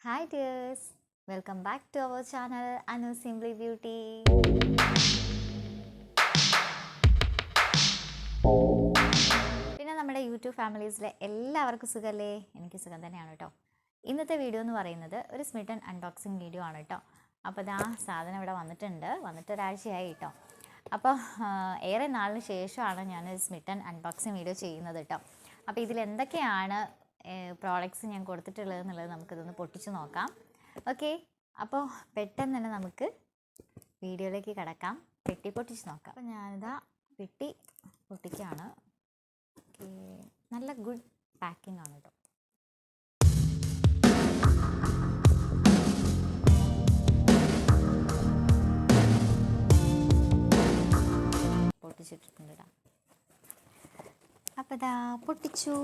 Hi dears, welcome back to our channel Anu Simply Beauty. പിന്നെ നമ്മുടെ YouTube ഫാമിലീസിലെ എല്ലാവർക്കും സുഖമല്ലേ? എനിക്ക് സുഖം തന്നെയാണ് കേട്ടോ. ഇന്നത്തെ വീഡിയോ എന്ന് പറയുന്നത് ഒരു സ്മിട്ടൺ അൺബോക്സിങ് വീഡിയോ ആണ് കേട്ടോ. അപ്പോൾ ഇതാ സാധനം ഇവിടെ വന്നിട്ട് ഒരാഴ്ചയായി കേട്ടോ. അപ്പോൾ ഏറെ നാളിന് ശേഷമാണ് ഞാൻ സ്മിട്ടൺ അൺബോക്സിങ് വീഡിയോ ചെയ്യുന്നത് കേട്ടോ. അപ്പോൾ ഇതിൽ എന്തൊക്കെയാണ് പ്രോഡക്റ്റ്സ് ഞാൻ കൊടുത്തിട്ടുള്ളത് എന്നുള്ളത് നമുക്കിതൊന്ന് പൊട്ടിച്ച് നോക്കാം. ഓക്കെ, അപ്പോൾ പെട്ടെന്ന് തന്നെ നമുക്ക് വീഡിയോയിലേക്ക് കിടക്കാം. പെട്ടി പൊട്ടിച്ച് നോക്കാം. അപ്പോൾ ഞാനിതാ പെട്ടി പൊട്ടിക്കുകയാണ്. ഓക്കെ, നല്ല ഗുഡ് പാക്കിംഗ് ആണ് കേട്ടോ. പൊട്ടിച്ചിട്ടുണ്ട് കേട്ടോ. അപ്പോൾ ഇതാ പൊട്ടിച്ചു.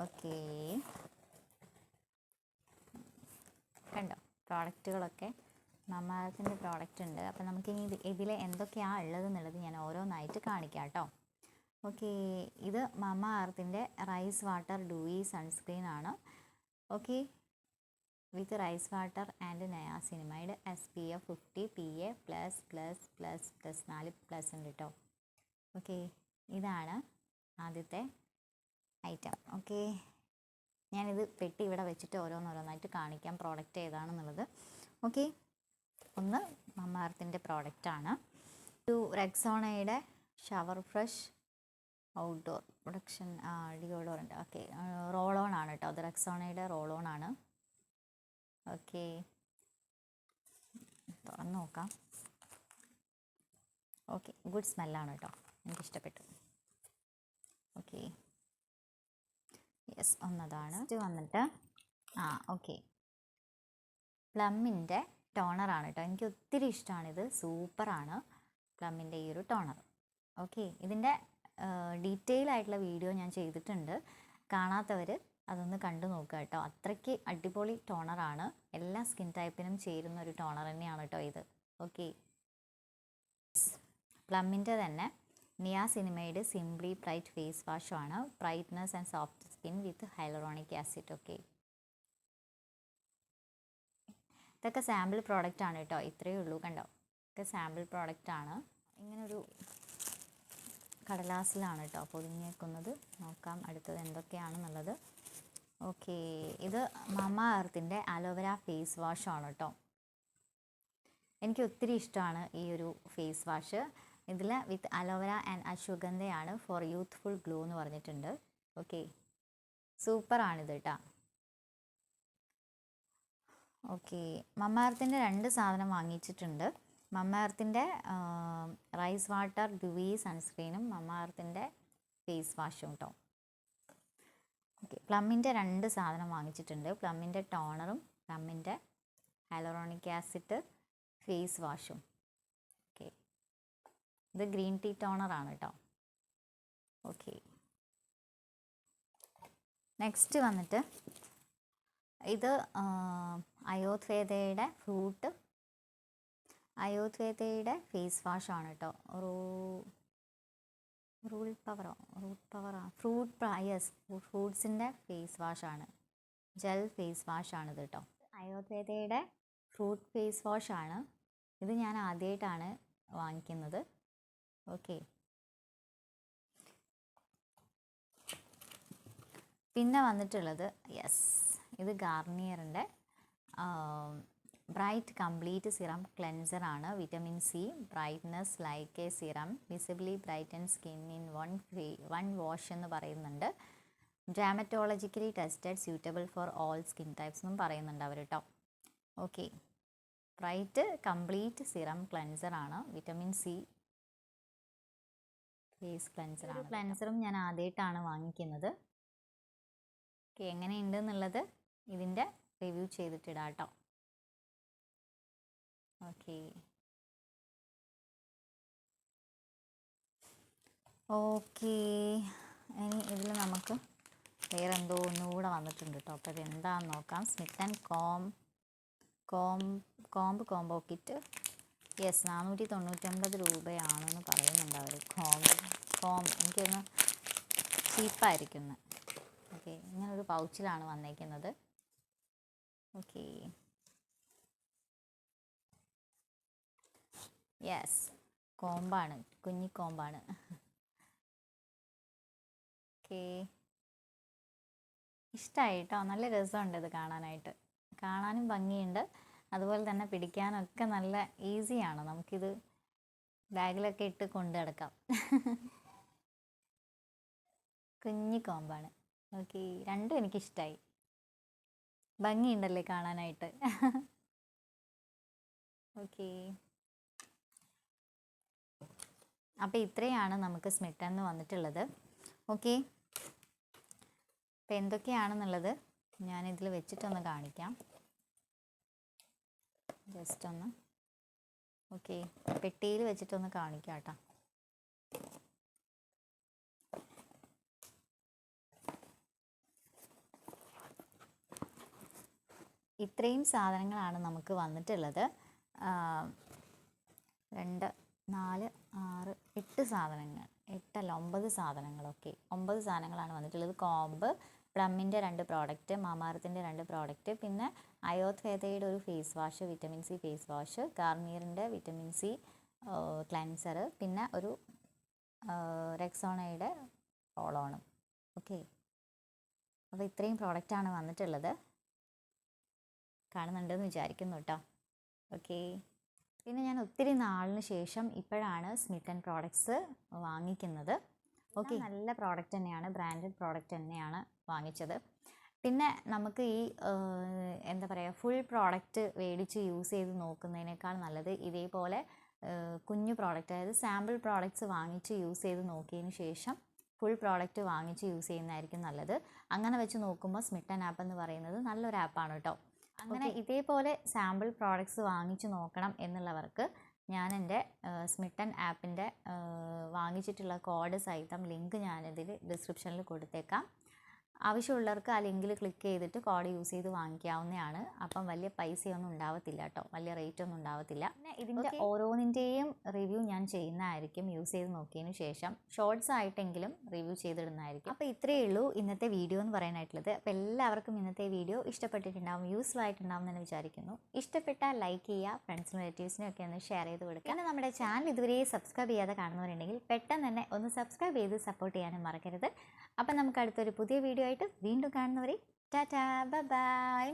ഓക്കെ, കണ്ടോ പ്രോഡക്റ്റുകളൊക്കെ മമാഅർത്തിൻ്റെ പ്രോഡക്റ്റ് ഉണ്ട്. അപ്പോൾ നമുക്കിനി ഇതിൽ എന്തൊക്കെയാണ് ഉള്ളത് എന്നുള്ളത് ഞാൻ ഓരോന്നായിട്ട് കാണിക്കാം കേട്ടോ. ഓക്കെ, ഇത് മമാഅർത്തിൻ്റെ റൈസ് വാട്ടർ ഡൂയി സൺസ്ക്രീൻ ആണ്. Okay, with rice water and niacinamide SPF 50 PA+++++, 4+ ഉണ്ട് കേട്ടോ. ഓക്കെ, ഇതാണ് ആദ്യത്തെ ഐറ്റം. ഓക്കെ, ഞാനിത് പെട്ടി ഇവിടെ വെച്ചിട്ട് ഓരോന്നോരോന്നായിട്ട് കാണിക്കാം പ്രോഡക്റ്റ് ഏതാണെന്നുള്ളത്. ഓക്കെ, ഒന്ന് മമാഅർത്തിൻ്റെ പ്രോഡക്റ്റാണ്. ഒരു റെക്സോണയുടെ shower fresh outdoor protection deodorant. Okay, roll on ആണ് കേട്ടോ. അത് റെക്സോണയുടെ റോൾ ഓൺ ആണ്. ഓക്കെ, തുറന്ന് നോക്കാം. ഓക്കെ, ഗുഡ് സ്മെല്ലാണ് കേട്ടോ, എനിക്കിഷ്ടപ്പെട്ടു. Okay, yes, ഒന്നതാണ്. ഇത് വന്നിട്ട് ഓക്കെ, പ്ലമ്മിൻ്റെ ടോണറാണ് കേട്ടോ. എനിക്ക് ഒത്തിരി ഇഷ്ടമാണിത്, സൂപ്പറാണ് പ്ലമ്മിൻ്റെ ഈ ഒരു ടോണർ. ഓക്കെ, ഇതിൻ്റെ ഡീറ്റെയിൽ ആയിട്ടുള്ള വീഡിയോ ഞാൻ ചെയ്തിട്ടുണ്ട്. കാണാത്തവർ അതൊന്ന് കണ്ടു നോക്കുക കേട്ടോ. അത്രയ്ക്ക് അടിപൊളി ടോണറാണ്. എല്ലാ സ്കിൻ ടൈപ്പിനും ചേരുന്ന ഒരു ടോണർ തന്നെയാണ് കേട്ടോ ഇത്. ഓക്കെ, പ്ലമ്മിൻ്റെ തന്നെ നിയാസിനിമൈഡ് സിംപ്ലി ബ്രൈറ്റ് ഫേസ് വാഷാണ്. Brightness and soft skin with hyaluronic acid. Okay, ഇതൊക്കെ സാമ്പിൾ പ്രോഡക്റ്റ് ആണ് കേട്ടോ. ഇത്രയേ ഉള്ളൂ, കണ്ടോ. ഇതൊക്കെ സാമ്പിൾ പ്രോഡക്റ്റ് ആണ്. ഇങ്ങനൊരു കടലാസിലാണ് കേട്ടോ പൊതിഞ്ഞേക്കുന്നത്. നോക്കാം അടുത്തത് എന്തൊക്കെയാണെന്നുള്ളത്. ഓക്കെ, ഇത് മമാഅർത്തിൻ്റെ അലോവേര ഫേസ് വാഷാണ് കേട്ടോ. എനിക്ക് ഒത്തിരി ഇഷ്ടമാണ് ഈ ഒരു ഫേസ് വാഷ്. ഇതിൽ വിത്ത് അലോവേര ആൻഡ് അശ്വഗന്ധയാണ് ഫോർ യൂത്ത്ഫുൾ ഗ്ലോ എന്ന് പറഞ്ഞിട്ടുണ്ട്. ഓക്കെ, സൂപ്പറാണിത് കേട്ടോ. ഓക്കെ, മമാഅർത്തിൻ്റെ 2 സാധനം വാങ്ങിച്ചിട്ടുണ്ട്. മമാഅർത്തിൻ്റെ റൈസ് വാട്ടർ ഡ്യൂയി സൺസ്ക്രീനും മമാഅർത്തിൻ്റെ ഫേസ് വാഷും കേട്ടോ. ഓക്കെ, പ്ലമ്മിൻ്റെ 2 സാധനം വാങ്ങിച്ചിട്ടുണ്ട്. പ്ലമ്മിൻ്റെ ടോണറും പ്ലമ്മിൻ്റെ ഹൈലറോണിക് ആസിഡ് ഫേസ് വാഷും. ഓക്കെ, ഇത് ഗ്രീൻ ടീ ടോണറാണ് കേട്ടോ. ഓക്കെ, നെക്സ്റ്റ് വന്നിട്ട് ഇത് അയോധ്വേദയുടെ ഫേസ് വാഷാണ് കേട്ടോ. ഫ്രൂട്ട്സിൻ്റെ ഫേസ് വാഷാണ്. ജെൽ ഫേസ് വാഷാണിത് കേട്ടോ. അയോധ്വേദയുടെ ഫ്രൂട്ട് ഫേസ് വാഷാണ്. ഇത് ഞാൻ ആദ്യമായിട്ടാണ് വാങ്ങിക്കുന്നത്. ഓക്കെ, പിന്നെ വന്നിട്ടുള്ളത് ഇത് ഗാർണിയറിൻ്റെ ബ്രൈറ്റ് കംപ്ലീറ്റ് സിറം ക്ലെൻസർ ആണ്. Vitamin C brightness like A serum visibly brighten skin in one wash എന്ന് പറയുന്നുണ്ട്. Dermatologically tested suitable for all skin types എന്നും പറയുന്നുണ്ട് അവർ കേട്ടോ. Okay, bright complete serum cleanser ആണ്. വിറ്റമിൻ സി ഫേസ് ക്ലെൻസർ ആണ്. ക്ലെൻസറും ഞാൻ ആദ്യമായിട്ടാണ് വാങ്ങിക്കുന്നത്. ഓക്കെ, എങ്ങനെയുണ്ട് എന്നുള്ളത് ഇതിൻ്റെ റിവ്യൂ ചെയ്തിട്ടിടാം കേട്ടോ. ഓക്കെ, ഇനി ഇതിൽ നമുക്ക് വേറെ എന്തോ ഒന്നുകൂടെ വന്നിട്ടുണ്ട് കേട്ടോ. അപ്പോൾ ഇത് എന്താണെന്ന് നോക്കാം. സ്മിട്ടൺ കോംബോ കിറ്റ്. 499 രൂപയാണെന്ന് പറയുന്നുണ്ട് അവർ. എനിക്കൊന്ന് ചീപ്പായിരിക്കുന്നു. ഓക്കെ, ഇങ്ങനൊരു പൗച്ചിലാണ് വന്നേക്കുന്നത്. ഓക്കെ, യെസ്, കോമ്പാണ്, കുഞ്ഞി കോമ്പാണ്. ഓക്കെ, ഇഷ്ടമായി കേട്ടോ, നല്ല രസമുണ്ട് ഇത് കാണാനായിട്ട്. കാണാനും ഭംഗിയുണ്ട്, അതുപോലെ തന്നെ പിടിക്കാനൊക്കെ നല്ല ഈസിയാണ്. നമുക്കിത് ബാഗിലൊക്കെ ഇട്ട് കൊണ്ടു നടക്കാം. കുഞ്ഞി കോമ്പാണ്. ഓക്കെ, രണ്ടും എനിക്കിഷ്ടമായി, ഭംഗിയുണ്ടല്ലേ കാണാനായിട്ട്. ഓക്കെ, അപ്പോൾ ഇത്രയാണ് നമുക്ക് സ്മിട്ടന്ന് വന്നിട്ടുള്ളത്. ഓക്കെ, അപ്പോൾ എന്തൊക്കെയാണെന്നുള്ളത് ഞാനിതിൽ വെച്ചിട്ടൊന്ന് കാണിക്കാം, ജസ്റ്റ് ഒന്ന്. ഓക്കെ, പെട്ടിയിൽ വെച്ചിട്ടൊന്ന് കാണിക്കാം കേട്ടോ. ഇത്രയും സാധനങ്ങളാണ് നമുക്ക് വന്നിട്ടുള്ളത്. 2, 4, 6, 8 സാധനങ്ങൾ, 8 അല്ല 9 സാധനങ്ങളൊക്കെ, 9 സാധനങ്ങളാണ് വന്നിട്ടുള്ളത്. കോമ്പ്, പ്ലമ്മിൻ്റെ 2 പ്രോഡക്റ്റ്, മാമാർത്തിൻ്റെ 2 പ്രോഡക്റ്റ്, പിന്നെ അയോധ്വേദയുടെ ഒരു face wash, vitamin C face wash, ഗാർണിയറിൻ്റെ വിറ്റമിൻ സി ക്ലെൻസർ, പിന്നെ ഒരു റെക്സോണയുടെ റോളോണും. ഓക്കെ, അപ്പോൾ ഇത്രയും പ്രോഡക്റ്റാണ് വന്നിട്ടുള്ളത്. കാണുന്നുണ്ടെന്ന് വിചാരിക്കുന്നു കേട്ടോ. ഓക്കെ, പിന്നെ ഞാൻ ഒത്തിരി നാളിന് ശേഷം ഇപ്പോഴാണ് സ്മിത്ത് ആൻഡ് പ്രോഡക്ട്സ് വാങ്ങിക്കുന്നത്. ഓക്കെ, നല്ല പ്രോഡക്റ്റ് തന്നെയാണ്, ബ്രാൻഡഡ് പ്രോഡക്റ്റ് തന്നെയാണ് വാങ്ങിച്ചത്. പിന്നെ നമുക്ക് ഈ എന്താ പറയുക, ഫുൾ പ്രോഡക്റ്റ് മേടിച്ച് യൂസ് ചെയ്ത് നോക്കുന്നതിനേക്കാൾ നല്ലത് ഇതേപോലെ കുഞ്ഞു പ്രോഡക്റ്റ്, അതായത് സാമ്പിൾ പ്രോഡക്റ്റ്സ് വാങ്ങിച്ച് യൂസ് ചെയ്ത് നോക്കിയതിന് ശേഷം ഫുൾ പ്രോഡക്റ്റ് വാങ്ങിച്ച് യൂസ് ചെയ്യുന്നതായിരിക്കും നല്ലത്. അങ്ങനെ വെച്ച് നോക്കുമ്പോൾ സ്മിട്ടൻ ആപ്പ് എന്ന് പറയുന്നത് നല്ലൊരു ആപ്പാണ് കേട്ടോ. അങ്ങനെ ഇതേപോലെ സാമ്പിൾ പ്രോഡക്റ്റ്സ് വാങ്ങിച്ച് നോക്കണം എന്നുള്ളവർക്ക് ഞാൻ എൻ്റെ സ്മിട്ടൻ ആപ്പിൻ്റെ വാങ്ങിച്ചിട്ടുള്ള കോഡ് സഹിതം ലിങ്ക് ഞാനിതിൽ ഡിസ്ക്രിപ്ഷനിൽ കൊടുത്തേക്കാം. ആവശ്യമുള്ളവർക്ക് ആ ലിങ്കിൽ ക്ലിക്ക് ചെയ്തിട്ട് കോഡ് യൂസ് ചെയ്ത് വാങ്ങിക്കാവുന്നതാണ്. അപ്പം വലിയ പൈസയൊന്നും ഉണ്ടാവത്തില്ല കേട്ടോ, വലിയ റേറ്റ് ഒന്നും ഉണ്ടാവത്തില്ല. പിന്നെ ഇതിൻ്റെ ഓരോന്നിൻ്റെയും റിവ്യൂ ഞാൻ ചെയ്യുന്നതായിരിക്കും യൂസ് ചെയ്ത് നോക്കിയതിന് ശേഷം, ഷോർട്സ് ആയിട്ടെങ്കിലും റിവ്യൂ ചെയ്തിടുന്നതായിരിക്കും. അപ്പോൾ ഇത്രയേ ഉള്ളൂ ഇന്നത്തെ വീഡിയോ എന്ന് പറയാനായിട്ടുള്ളത്. അപ്പോൾ എല്ലാവർക്കും ഇന്നത്തെ വീഡിയോ ഇഷ്ടപ്പെട്ടിട്ടുണ്ടാവും, യൂസ്ഫുൾ ആയിട്ടുണ്ടാവും എന്ന് വിചാരിക്കുന്നു. ഇഷ്ടപ്പെട്ടാൽ ലൈക്ക് ചെയ്യുക, ഫ്രണ്ട്സിനും റിലേറ്റീവ്സിനും ഒക്കെ ഒന്ന് ഷെയർ ചെയ്ത് കൊടുക്കുക. പിന്നെ നമ്മുടെ ചാനൽ ഇതുവരെ സബ്സ്ക്രൈബ് ചെയ്യാതെ കാണുന്നവരുണ്ടെങ്കിൽ പെട്ടെന്ന് തന്നെ ഒന്ന് സബ്സ്ക്രൈബ് ചെയ്ത് സപ്പോർട്ട് ചെയ്യാനും മറക്കരുത്. അപ്പം നമുക്ക് അടുത്തൊരു പുതിയ വീഡിയോ ആയിട്ട് വീണ്ടും കാണുന്നവരെ ടാറ്റാ, ബൈ ബൈ.